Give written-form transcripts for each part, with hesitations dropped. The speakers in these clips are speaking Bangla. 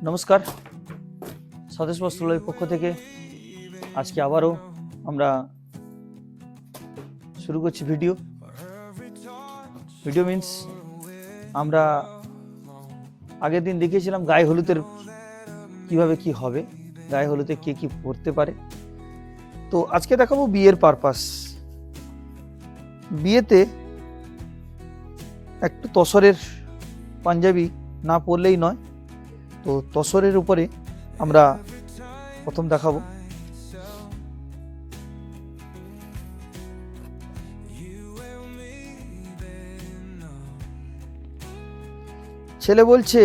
নমস্কার, স্বদেশ বস্ত্রালয়ের পক্ষ থেকে আজকে আবারও আমরা শুরু করছি ভিডিও মিন্স আমরা আগের দিন দেখিয়েছিলাম গায়ে হলুদের কিভাবে কি হবে, গায়ে হলুদে কে কি পড়তে পারে। তো আজকে দেখাবো বিয়ের পারপাস। বিয়েতে একটু তসরের পাঞ্জাবি না পরলেই নয়। তো তসরের উপরে আমরা প্রথম দেখাবো। ছেলে বলছে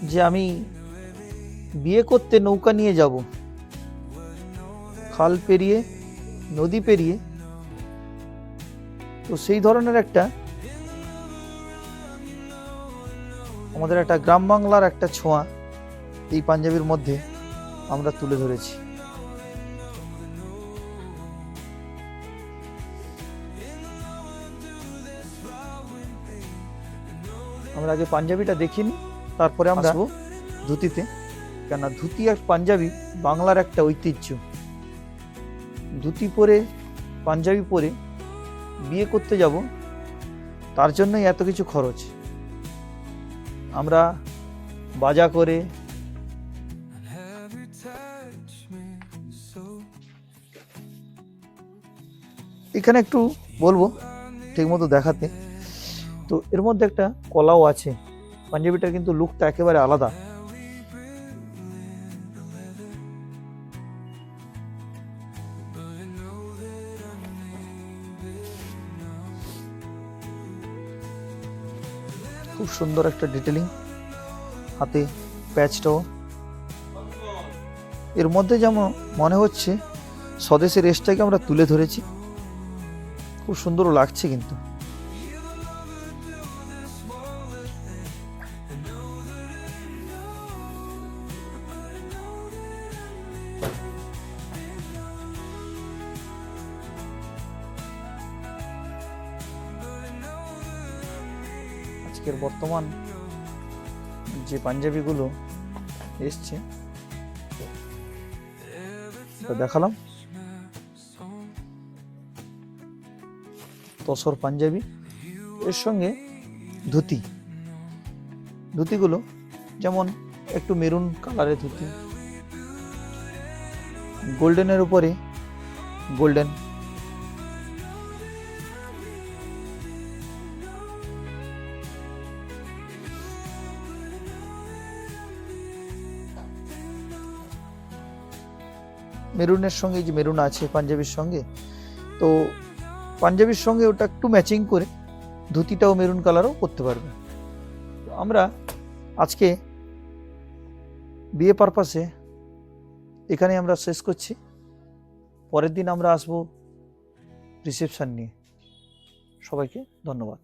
যে আমি বিয়ে করতে নৌকা নিয়ে যাব, খাল পেরিয়ে নদী পেরিয়ে। তো সেই ধরনের একটা আমাদের একটা গ্রাম বাংলার একটা ছোঁয়া এই পাঞ্জাবির মধ্যে আমরা তুলে ধরেছি। আমরা আগে পাঞ্জাবিটা দেখিনি, তারপরে আমরা আসবো ধুতিতে। কেননা ধুতি আর পাঞ্জাবি বাংলার একটা ঐতিহ্য। ধুতি পরে পাঞ্জাবি পরে বিয়ে করতে যাব, তার জন্যই এত কিছু খরচ। আমরা বাজা করে এখানে একটু বলবো ঠিক মতো দেখাতে। তো এর মধ্যে একটা কলাও আছে, পাঞ্জাবিটার কিন্তু লুকটা একেবারে আলাদা। খুব সুন্দর একটা ডিটেলিং, হাতে প্যাচটাও। এর মধ্যে যেমন মনে হচ্ছে স্বদেশের রেসটাকে আমরা তুলে ধরেছি, খুব সুন্দরও লাগছে। কিন্তু আজকের বর্তমান যে পাঞ্জাবিগুলো এসছে দেখালাম, তসর পাঞ্জাবি, এর সঙ্গে ধুতিগুলো যেমন একটু মেরুন কালারের ধুতি, গোল্ডেনের উপরে গোল্ডেন, মেরুনের সঙ্গে যে মেরুন আছে পাঞ্জাবির সঙ্গে, তো পাঞ্জাবির সঙ্গে ওটা একটু ম্যাচিং করে ধুতিটাও মেরুন কালারও করতে পারবে। আমরা আজকে বিয়ে পারপাসে এখানে আমরা শেষ করছি। পরের দিন আমরা আসবো রিসেপশন নিয়ে। সবাইকে ধন্যবাদ।